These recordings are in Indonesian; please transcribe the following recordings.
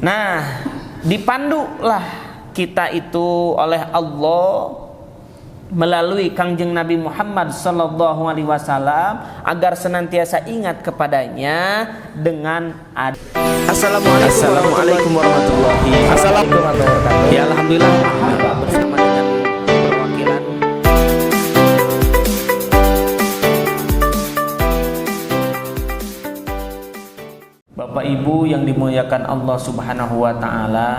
Nah, dipandulah kita itu oleh Allah melalui Kangjeng Nabi Muhammad sallallahu alaihi wasallam agar senantiasa ingat kepadanya dengan Assalamualaikum warahmatullahi wabarakatuh. Ya, alhamdulillah bersama dengan perwakilan Bapak Ibu yang dimuliakan Allah Subhanahu wa taala.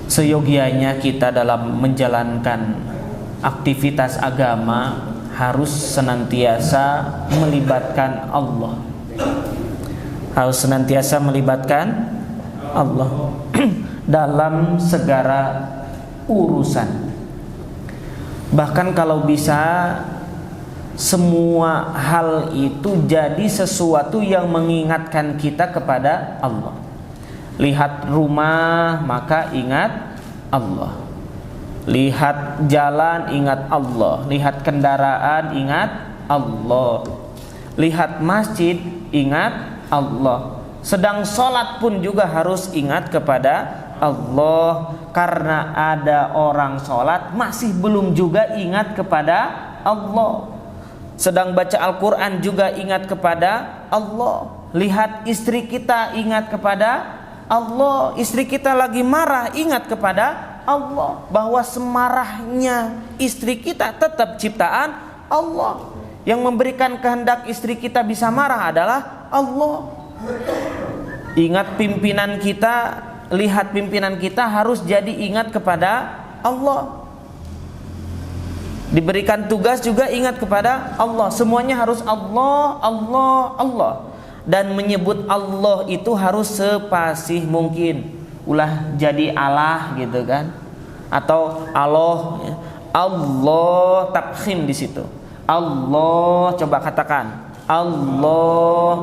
Seyogianya kita dalam menjalankan aktivitas agama harus senantiasa melibatkan Allah. Harus senantiasa melibatkan Allah dalam segala urusan. Bahkan kalau bisa semua hal itu jadi sesuatu yang mengingatkan kita kepada Allah. Lihat rumah maka ingat Allah. Lihat jalan ingat Allah. Lihat kendaraan ingat Allah. Lihat masjid ingat Allah. Sedang sholat pun juga harus ingat kepada Allah. Karena ada orang sholat masih belum juga ingat kepada Allah. Sedang baca Al-Quran juga ingat kepada Allah. Lihat istri kita ingat kepada Allah. Istri kita lagi marah ingat kepada Allah, bahwa semarahnya istri kita tetap ciptaan Allah. Yang memberikan kehendak istri kita bisa marah adalah Allah. Ingat pimpinan kita, lihat pimpinan kita harus jadi ingat kepada Allah. Diberikan tugas juga ingat kepada Allah. Semuanya harus Allah, Allah, Allah. Dan menyebut Allah itu harus sepasih mungkin. Ulah jadi Allah gitu kan, atau Allah ya. Allah takhim di situ. Allah, coba katakan Allah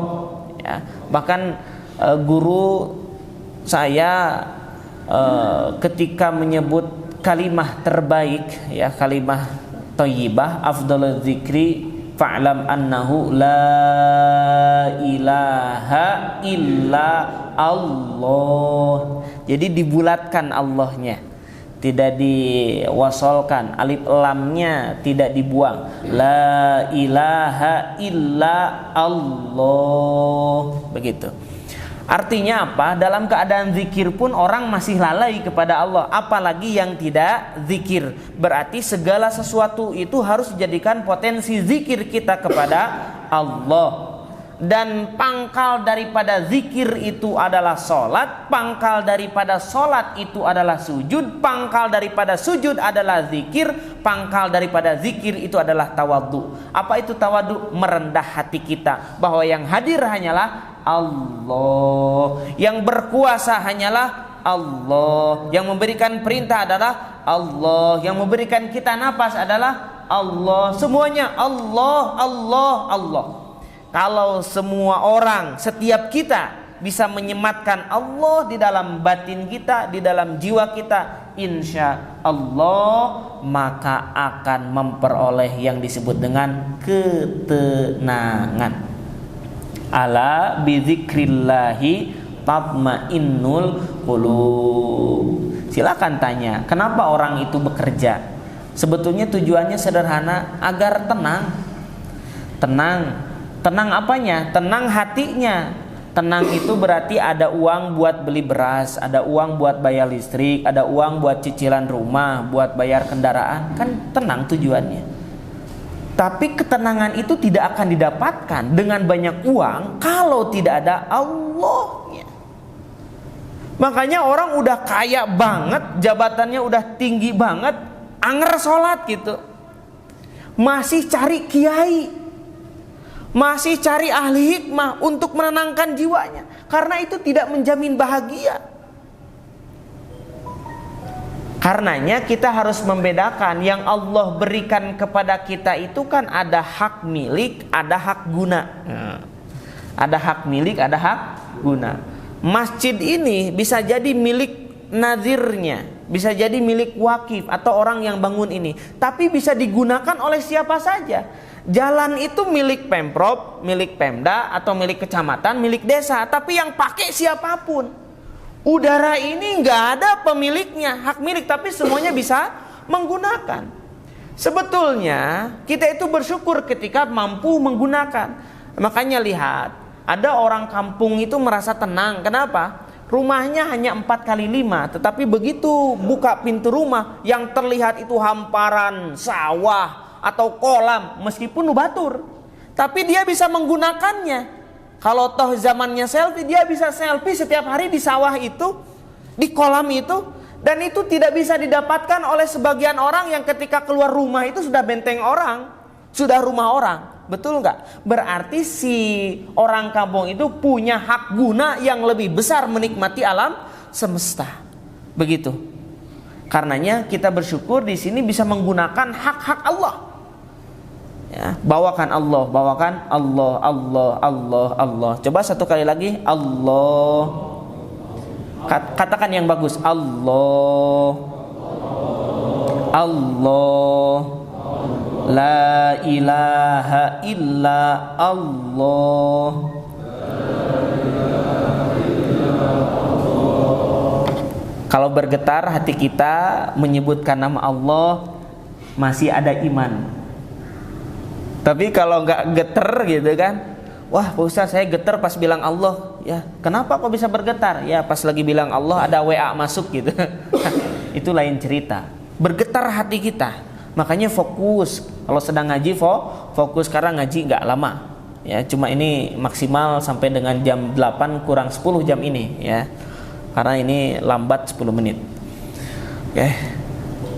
ya. Bahkan guru saya ketika menyebut kalimah terbaik ya, kalimah thayyibah, afdhalul dzikri fa'lam annahu la ilaha illa Allah. Jadi dibulatkan Allahnya, tidak diwasolkan, alif lamnya tidak dibuang. La ilaha illa Allah. Begitu. Artinya apa? Dalam keadaan zikir pun orang masih lalai kepada Allah, apalagi yang tidak zikir. Berarti segala sesuatu itu harus dijadikan potensi zikir kita kepada Allah. Dan pangkal daripada zikir itu adalah sholat, pangkal daripada sholat itu adalah sujud, pangkal daripada sujud adalah zikir, pangkal daripada zikir itu adalah tawadhu. Apa itu tawadhu? Merendah hati kita bahwa yang hadir hanyalah Allah, yang berkuasa hanyalah Allah, yang memberikan perintah adalah Allah, yang memberikan kita napas adalah Allah. Semuanya Allah, Allah, Allah. Kalau semua orang, setiap kita bisa menyematkan Allah di dalam batin kita, di dalam jiwa kita, insya Allah maka akan memperoleh yang disebut dengan ketenangan. Ala bizikrillahi tatmainnul qulub. Silakan tanya, kenapa orang itu bekerja? Sebetulnya tujuannya sederhana, agar tenang. Tenang apanya? Tenang hatinya. Tenang itu berarti ada uang buat beli beras, ada uang buat bayar listrik, ada uang buat cicilan rumah, buat bayar kendaraan. Kan tenang tujuannya. Tapi ketenangan itu tidak akan didapatkan dengan banyak uang kalau tidak ada Allahnya. Makanya orang udah kaya banget, jabatannya udah tinggi banget, anger sholat gitu, masih cari kiai, masih cari ahli hikmah untuk menenangkan jiwanya, karena itu tidak menjamin bahagia. Karenanya kita harus membedakan, yang Allah berikan kepada kita itu kan ada hak milik, ada hak guna. Ada hak milik, ada hak guna. Masjid ini bisa jadi milik nazirnya, bisa jadi milik wakif atau orang yang bangun ini, tapi bisa digunakan oleh siapa saja. Jalan itu milik Pemprov, milik Pemda atau milik kecamatan, milik desa, tapi yang pakai siapapun. Udara ini nggak ada pemiliknya, hak milik, tapi semuanya bisa menggunakan. Sebetulnya kita itu bersyukur ketika mampu menggunakan. Makanya lihat, ada orang kampung itu merasa tenang. Kenapa? Rumahnya hanya 4x5, tetapi begitu buka pintu rumah, yang terlihat itu hamparan sawah atau kolam, meskipun batur, tapi dia bisa menggunakannya. Kalau toh zamannya selfie, dia bisa selfie setiap hari di sawah itu, di kolam itu. Dan itu tidak bisa didapatkan oleh sebagian orang yang ketika keluar rumah itu sudah benteng orang, sudah rumah orang. Betul nggak? Berarti si orang kampung itu punya hak guna yang lebih besar menikmati alam semesta. Begitu. Karenanya kita bersyukur di sini bisa menggunakan hak-hak Allah. Ya, bawakan Allah, bawakan Allah, Allah, Allah, Allah. Coba satu kali lagi, Allah. Katakan yang bagus, Allah, Allah, la ilaha illa Allah. Kalau bergetar hati kita menyebutkan nama Allah, masih ada iman. Tapi kalau nggak geter gitu kan, wah Pak Ustaz saya geter pas bilang Allah. Ya kenapa kok bisa bergetar? Ya pas lagi bilang Allah ada WA masuk gitu. Itu lain cerita. Bergetar hati kita. Makanya fokus. Kalau sedang ngaji fokus, karena ngaji nggak lama. Ya cuma ini maksimal sampai dengan jam 8 kurang 10 jam ini ya. Karena ini lambat 10 menit. Oke.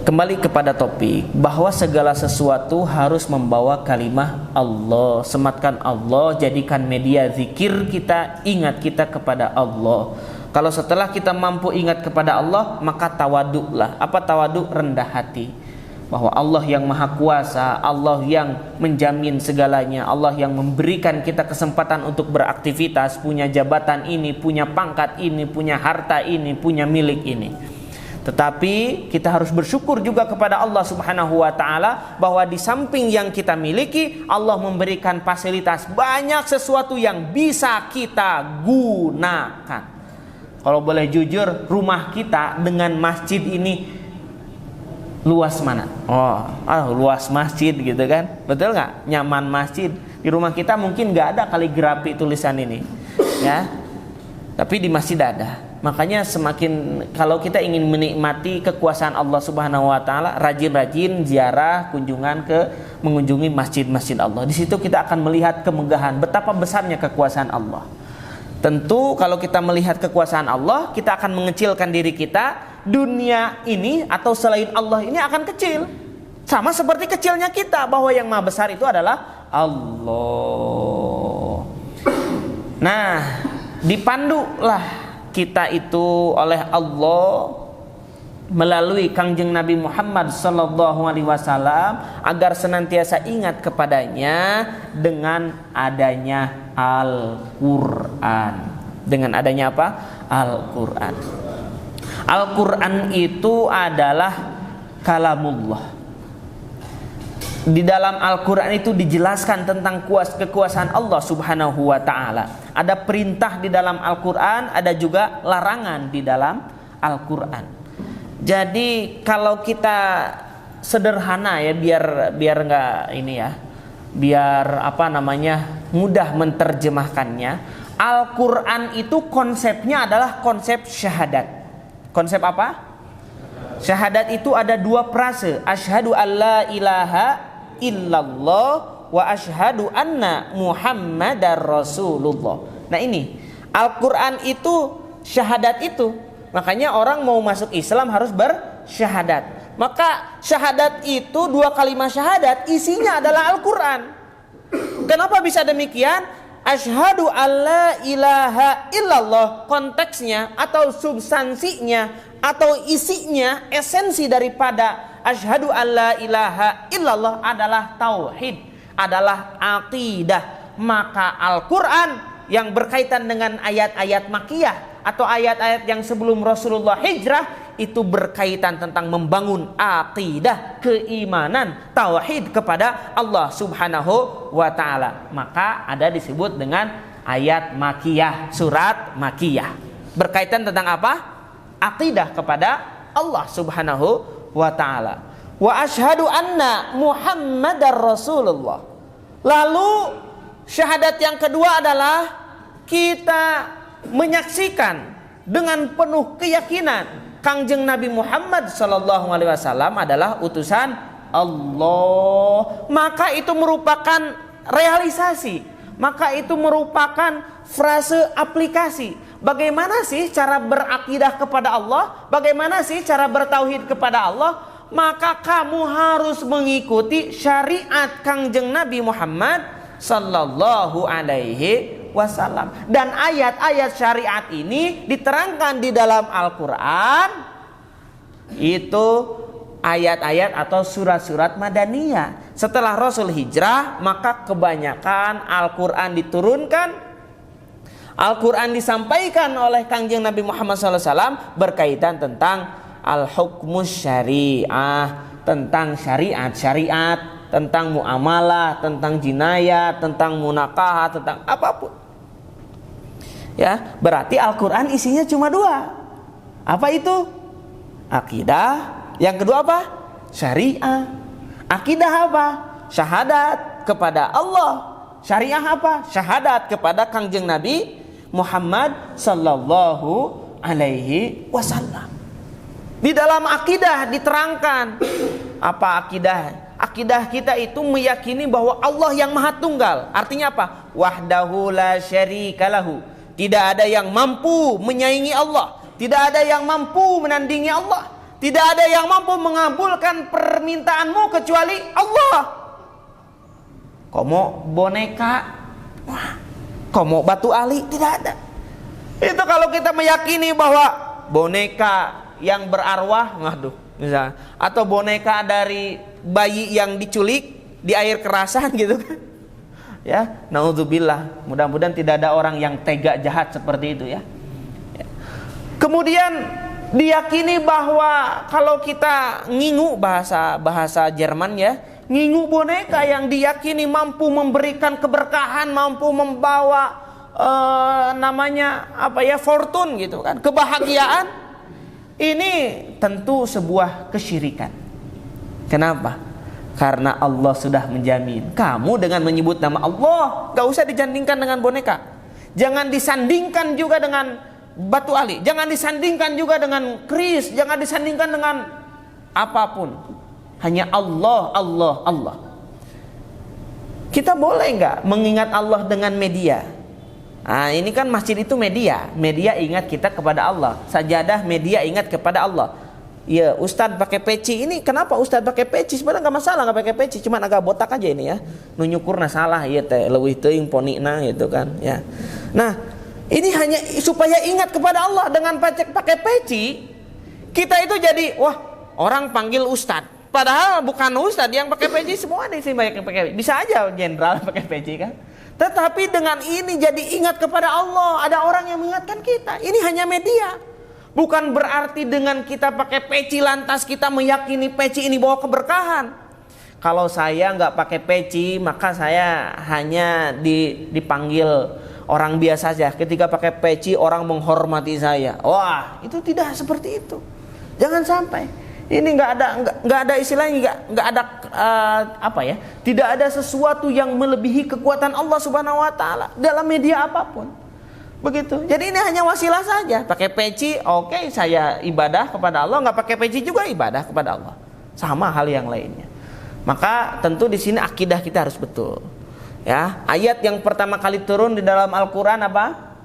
Kembali kepada topik, bahwa segala sesuatu harus membawa kalimah Allah. Sematkan Allah, jadikan media zikir kita, ingat kita kepada Allah. Kalau setelah kita mampu ingat kepada Allah, maka tawaduklah. Apa tawaduk? Rendah hati. Bahwa Allah yang maha kuasa, Allah yang menjamin segalanya, Allah yang memberikan kita kesempatan untuk beraktivitas, punya jabatan ini, punya pangkat ini, punya harta ini, punya milik ini. Tetapi kita harus bersyukur juga kepada Allah Subhanahu wa ta'ala, bahwa di samping yang kita miliki, Allah memberikan fasilitas banyak sesuatu yang bisa kita gunakan. Kalau boleh jujur, rumah kita dengan masjid ini luas mana? Luas masjid gitu kan? Betul nggak? Nyaman masjid. Di rumah kita mungkin nggak ada kaligrafi tulisan ini, ya. Tapi di masjid ada. Makanya semakin kalau kita ingin menikmati kekuasaan Allah Subhanahu wa taala, rajin-rajin ziarah, mengunjungi masjid-masjid Allah. Di situ kita akan melihat kemegahan, betapa besarnya kekuasaan Allah. Tentu kalau kita melihat kekuasaan Allah, kita akan mengecilkan diri kita. Dunia ini atau selain Allah ini akan kecil. Sama seperti kecilnya kita, bahwa yang maha besar itu adalah Allah. Nah, dipandulah kita itu oleh Allah melalui Kangjeng Nabi Muhammad sallallahu alaihi wasallam agar senantiasa ingat kepadanya dengan adanya Al-Qur'an. Dengan adanya apa? Al-Qur'an. Al-Qur'an itu adalah kalamullah. Di dalam Al-Quran itu dijelaskan tentang kekuasaan Allah Subhanahu wa ta'ala. Ada perintah di dalam Al-Quran, ada juga larangan di dalam Al-Quran. Jadi kalau kita sederhana ya, biar nggak ini ya, biar mudah menerjemahkannya. Al-Quran itu konsepnya adalah konsep syahadat. Konsep apa? Syahadat itu ada dua frase. Asyhadu alla ilaha illallah wa asyhadu anna Muhammadar Rasulullah. Nah ini Al-Quran itu syahadat itu. Makanya orang mau masuk Islam harus bersyahadat. Maka syahadat itu dua kalimat syahadat, isinya adalah Al-Quran. Kenapa bisa demikian? Asyhadu alla ilaha illallah, konteksnya atau substansinya atau isinya, esensi daripada asyhadu alla ilaha illallah adalah tauhid, adalah aqidah. Maka Al-Quran yang berkaitan dengan ayat-ayat Makkiyah atau ayat-ayat yang sebelum Rasulullah hijrah itu berkaitan tentang membangun aqidah, keimanan, tauhid kepada Allah Subhanahu wa ta'ala. Maka ada disebut dengan ayat Makkiyah, surat Makkiyah. berkaitan tentang apa? Akidah kepada Allah Subhanahu wa taala. Wa asyhadu anna Muhammadar Rasulullah. Lalu syahadat yang kedua adalah kita menyaksikan dengan penuh keyakinan Kangjeng Nabi Muhammad sallallahu alaihi wasallam adalah utusan Allah. Maka itu merupakan realisasi, maka itu merupakan frase aplikasi. Bagaimana sih cara berakidah kepada Allah? Bagaimana sih cara bertauhid kepada Allah? Maka kamu harus mengikuti syariat Kangjeng Nabi Muhammad sallallahu alaihi wasallam. Dan ayat-ayat syariat ini diterangkan di dalam Al-Quran. Itu ayat-ayat atau surat-surat Madaniyah. Setelah Rasul hijrah, maka kebanyakan Al-Quran diturunkan, Al-Quran disampaikan oleh Kangjeng Nabi Muhammad SAW berkaitan tentang al-hukmus syariah, tentang syariat-syariat, tentang muamalah, tentang jinayah, tentang munakahah, tentang apapun. Ya, berarti Al-Quran isinya cuma dua. Apa itu? Akidah. Yang kedua apa? Syariah. Akidah apa? Syahadat kepada Allah. Syariah apa? Syahadat kepada Kangjeng Nabi Muhammad sallallahu alaihi wasallam. Di dalam akidah diterangkan apa akidah? Akidah kita itu meyakini bahwa Allah yang Maha Tunggal. Artinya apa? Wahdahu la syarikalahu. Tidak ada yang mampu menyaingi Allah, tidak ada yang mampu menandingi Allah, tidak ada yang mampu mengabulkan permintaanmu kecuali Allah. Komo boneka, komo batu ali, tidak ada. Itu kalau kita meyakini bahwa boneka yang berarwah, waduh, misalnya, atau boneka dari bayi yang diculik di air kerasan gitu kan. Ya, naudzubillah. Mudah-mudahan tidak ada orang yang tega jahat seperti itu ya. Kemudian diyakini bahwa kalau kita ngingu, bahasa Jerman ya, ngingu boneka yang diyakini mampu memberikan keberkahan, mampu membawa namanya apa ya, fortune gitu kan, kebahagiaan. Ini tentu sebuah kesyirikan. Kenapa? Karena Allah sudah menjamin. Kamu dengan menyebut nama Allah, gak usah disandingkan dengan boneka. Jangan disandingkan juga dengan batu ali. Jangan disandingkan juga dengan keris. Jangan disandingkan dengan apapun. Hanya Allah, Allah, Allah. Kita boleh gak mengingat Allah dengan media? Nah, ini kan masjid itu media. Media ingat kita kepada Allah. Sajadah media ingat kepada Allah. Ya, Ustadz pakai peci ini, kenapa Ustadz pakai peci? Sebenarnya nggak masalah nggak pakai peci, cuman agak botak aja ini ya. Nunyukurna salah ya teh, leuwih teuing ponina gitu kan ya. Nah, ini hanya supaya ingat kepada Allah. Dengan pakai peci, kita itu jadi wah, orang panggil Ustadz. Padahal bukan Ustadz yang pakai peci, semua nih sih banyak yang pakai. Bisa aja jenderal pakai peci kan. Tetapi dengan ini jadi ingat kepada Allah. Ada orang yang mengingatkan kita. Ini hanya media. Bukan berarti dengan kita pakai peci lantas kita meyakini peci ini bawa keberkahan. Kalau saya nggak pakai peci, maka saya hanya dipanggil orang biasa saja. Ketika pakai peci orang menghormati saya. Wah, itu tidak seperti itu. Jangan sampai. Ini nggak ada istilahnya, nggak ada apa ya? Tidak ada sesuatu yang melebihi kekuatan Allah Subhanahu Wa Taala dalam media apapun. Begitu. Jadi ini hanya wasilah saja. Pakai peci, oke, saya ibadah kepada Allah. Nggak pakai peci juga ibadah kepada Allah. Sama hal yang lainnya. Maka tentu di sini akidah kita harus betul. Ya, ayat yang pertama kali turun di dalam Al-Quran apa?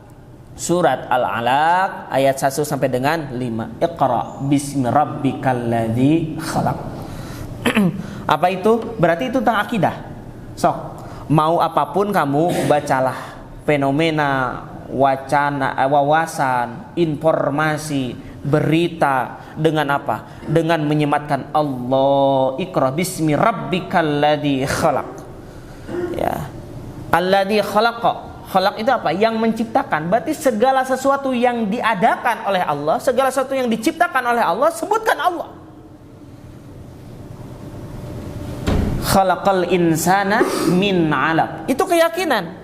Surat Al-Alaq ayat 1 sampai dengan 5. Iqra bismi rabbikal ladzi khalaq. Apa itu? Berarti itu tentang akidah. Sok, mau apapun kamu bacalah. Fenomena, wacana, wawasan, informasi, berita dengan apa? Dengan menyematkan Allah. Iqra bismi rabbikal ladzi khalaq. Ya. Alladzi khalaqa. Khalaq itu apa? Yang menciptakan. Berarti segala sesuatu yang diadakan oleh Allah, segala sesuatu yang diciptakan oleh Allah, sebutkan Allah. Khalaqal insana min 'alaq. Itu keyakinan.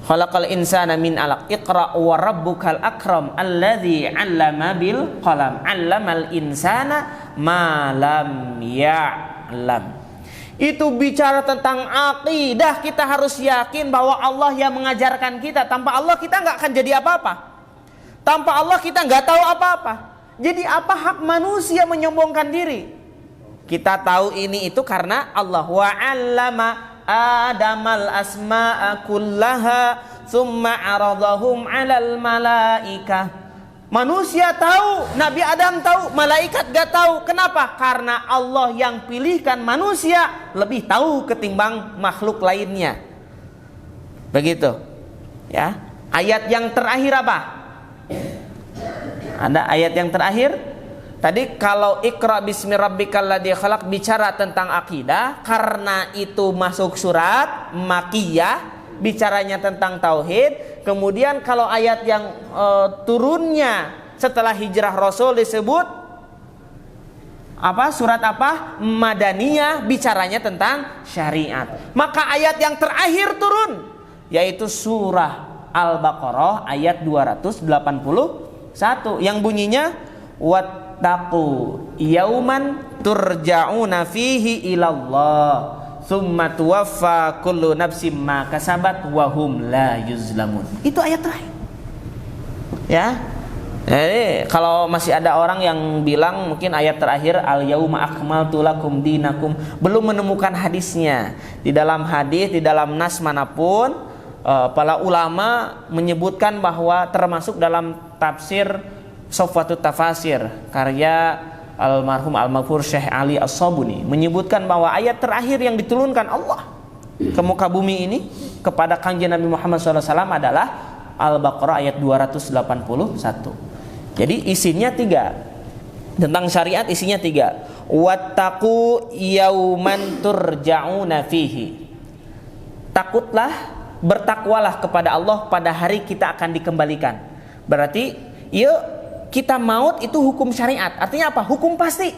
Khalaqal insana min 'alaq. Iqra wa rabbukal akram alladzi 'allama bil qalam. 'Allamal insana ma lam ya'lam. Itu bicara tentang akidah. Kita harus yakin bahwa Allah yang mengajarkan kita. Tanpa Allah kita nggak akan jadi apa-apa. Tanpa Allah kita nggak tahu apa-apa. Jadi apa hak manusia menyombongkan diri? Kita tahu ini itu karena Allah wa 'allama Adamal asma'a kullaha thumma aradahum 'alal malaikah. Manusia tahu, Nabi Adam tahu, malaikat gak tahu. Kenapa? Karena Allah yang pilihkan manusia lebih tahu ketimbang makhluk lainnya. Begitu. Ya. Ayat yang terakhir apa? Ada ayat yang terakhir. Tadi kalau Iqra bismi rabbikal ladzi khalaq bicara tentang akidah, karena itu masuk surat Makkiyah, bicaranya tentang tauhid. Kemudian kalau ayat yang turunnya setelah hijrah Rasul disebut apa? Surat apa? Madaniyah, bicaranya tentang syariat. Maka ayat yang terakhir turun yaitu surah Al-Baqarah ayat 281 yang bunyinya wattaqu yauman turja'una fihi ilallah tsumma tuwaffa kullu nafsin ma kasabat wa hum la yuzlamun. Itu ayat terakhir. Ya. Jadi kalau masih ada orang yang bilang mungkin ayat terakhir al yauma akmaltu lakum dinakum, belum menemukan hadisnya. Di dalam hadis, di dalam nas manapun para ulama menyebutkan bahwa termasuk dalam tafsir Sofwatut Tafasir karya almarhum al-maghfur Syekh Ali As-Sabuni menyebutkan bahwa ayat terakhir yang diturunkan Allah ke muka bumi ini kepada Kanjeng Nabi Muhammad SAW adalah Al-Baqarah ayat 281. Jadi isinya 3. Tentang syariat isinya 3. Wattaqu yauman turja'una fihi. Takutlah, bertakwalah kepada Allah pada hari kita akan dikembalikan. Berarti ya kita maut itu hukum syariat. Artinya apa? Hukum pasti.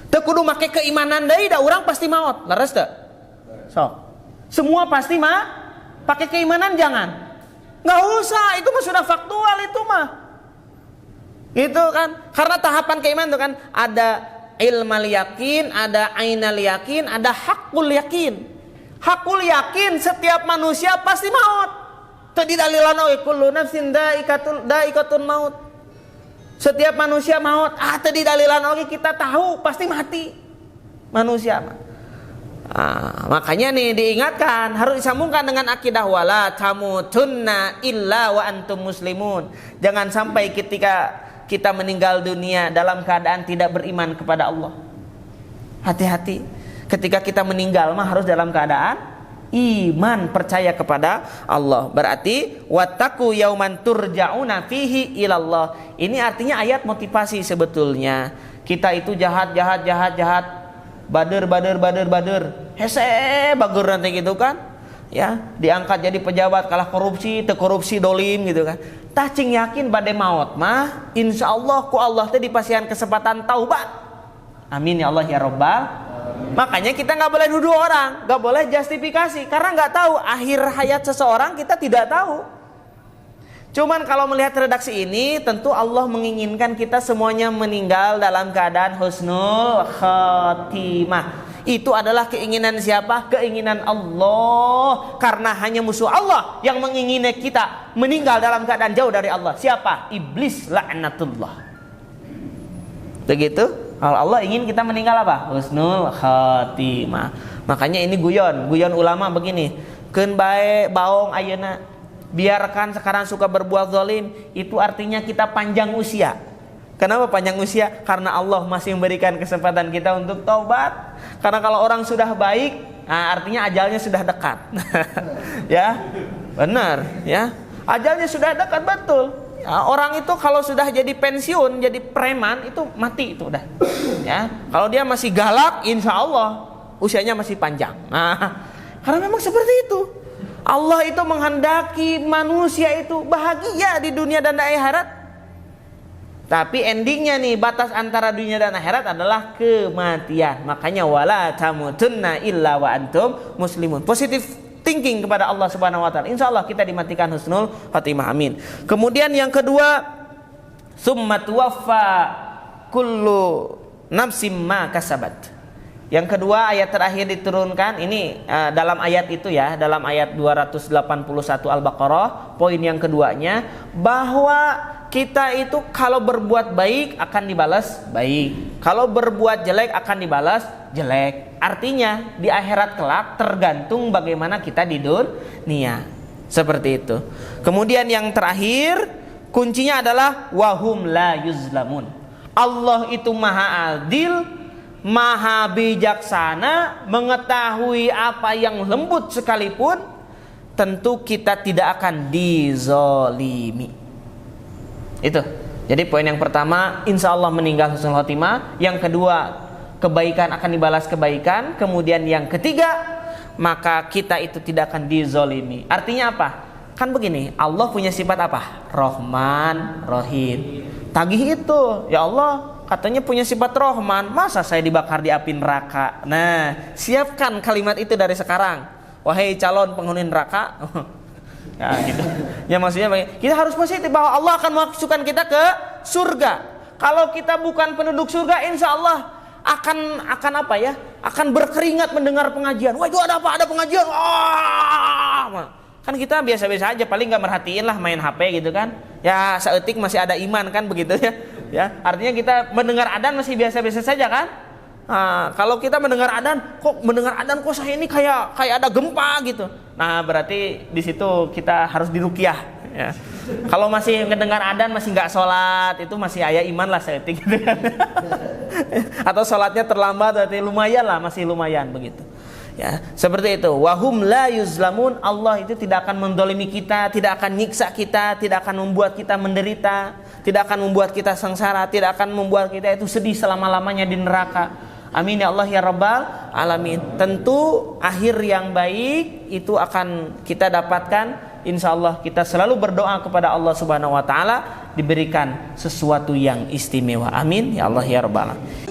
Teu kudu make keimanan deui da urang pasti maut. Leres teu? Sok. Semua pasti mah pakai keimanan jangan. Enggak usah, itu mah sudah faktual itu mah. Gitu kan? Karena tahapan keimanan itu kan ada ilmal yakin, ada ainal yakin, ada hakul yakin. Hakul yakin setiap manusia pasti maut. Teu didalilan oge kullu nafsin da'iqatun maut. Setiap manusia maut. Tadi dalilan oke kita tahu pasti mati manusia. Makanya nih diingatkan harus disambungkan dengan akidah wala tamutunna illa wa antum muslimun. Jangan sampai ketika kita meninggal dunia dalam keadaan tidak beriman kepada Allah. Hati-hati. Ketika kita meninggal mah harus dalam keadaan iman, percaya kepada Allah. Berarti wattaqu yauman turja'una fihi ilallah. Ini artinya ayat motivasi sebetulnya. Kita itu jahat. Bader. Hese bagur nanti gitu kan. Ya, diangkat jadi pejabat kalah korupsi, teu korupsi dolim gitu kan. Tah cing yakin bade maut mah insyaallah ku Allah teh dipasihan kesempatan taubat. Amin ya Allah ya Rabbal. Makanya kita nggak boleh nuduh orang, nggak boleh justifikasi, karena nggak tahu akhir hayat seseorang, kita tidak tahu. Cuman kalau melihat redaksi ini, tentu Allah menginginkan kita semuanya meninggal dalam keadaan husnul khatimah. Itu adalah keinginan siapa? Keinginan Allah. Karena hanya musuh Allah yang menginginkan kita meninggal dalam keadaan jauh dari Allah. Siapa? Iblis laknatullah. Begitu? Kalau Allah ingin kita meninggal apa? Husnul khatimah. Makanya ini guyon ulama begini. Keun bae baong ayeuna, biarkan sekarang suka berbuat zalim, itu artinya kita panjang usia. Kenapa panjang usia? Karena Allah masih memberikan kesempatan kita untuk taubat. Karena kalau orang sudah baik, artinya ajalnya sudah dekat. Ya, benar ya. Ajalnya sudah dekat betul. Ya, orang itu kalau sudah jadi pensiun, jadi preman itu mati itu udah. Ya, kalau dia masih galak, insya Allah usianya masih panjang. Karena memang seperti itu. Allah itu menghendaki manusia itu bahagia di dunia dan di akhirat. Tapi endingnya nih, batas antara dunia dan akhirat adalah kematian. Makanya wala tamutunna illa wa antum muslimun. Positif thinking kepada Allah Subhanahu wa taala. Insyaallah kita dimatikan husnul khatimah. Amin. Kemudian yang kedua, summa tuwaffa kullu nafsim ma kasabat. Yang kedua, ayat terakhir diturunkan ini dalam ayat itu ya, dalam ayat 281 Al-Baqarah, poin yang keduanya bahwa kita itu kalau berbuat baik akan dibalas baik, kalau berbuat jelek akan dibalas jelek. Artinya di akhirat kelak tergantung bagaimana kita di dunia. Seperti itu. Kemudian yang terakhir, kuncinya adalah wahum la yuzlamun. Allah itu maha adil, maha bijaksana, mengetahui apa yang lembut sekalipun, tentu kita tidak akan dizolimi. Itu. Jadi poin yang pertama, insya Allah meninggal husnul khotimah. Yang kedua, kebaikan akan dibalas kebaikan. Kemudian yang ketiga, maka kita itu tidak akan dizolimi. Artinya apa? Kan begini, Allah punya sifat apa? Rahman, Rahim. Tagih itu, ya Allah katanya punya sifat Rahman, masa saya dibakar di api neraka? Nah, siapkan kalimat itu dari sekarang, wahai calon penghuni neraka. Ya gitu. Ya maksudnya kita harus positif bahwa Allah akan memasukkan kita ke surga. Kalau kita bukan penduduk surga, insya Allah akan apa ya? Akan berkeringat mendengar pengajian. Wah itu ada apa? Ada pengajian. Kan kita biasa-biasa aja, paling nggak merhatiin lah main HP gitu kan. Ya seetik masih ada iman kan begitu ya. Ya artinya kita mendengar adzan masih biasa-biasa saja kan. Nah, kalau kita mendengar adzan kok saya ini kayak ada gempa gitu. Nah berarti di situ kita harus diruqyah. Ya. Kalau masih mendengar adzan masih nggak sholat, itu masih aya iman lah seetik gitu kan. Atau sholatnya terlambat, berarti lumayan lah, masih lumayan begitu. Ya, seperti itu. Wahum la yuzlamun. Allah itu tidak akan mendolimi kita, tidak akan nyiksa kita, tidak akan membuat kita menderita, tidak akan membuat kita sengsara, tidak akan membuat kita itu sedih selama-lamanya di neraka. Amin ya Allah ya Rabbal Alamin. Tentu akhir yang baik itu akan kita dapatkan. Insya Allah kita selalu berdoa kepada Allah Subhanahu Wa Taala diberikan sesuatu yang istimewa. Amin ya Allah ya Rabbal Alamin.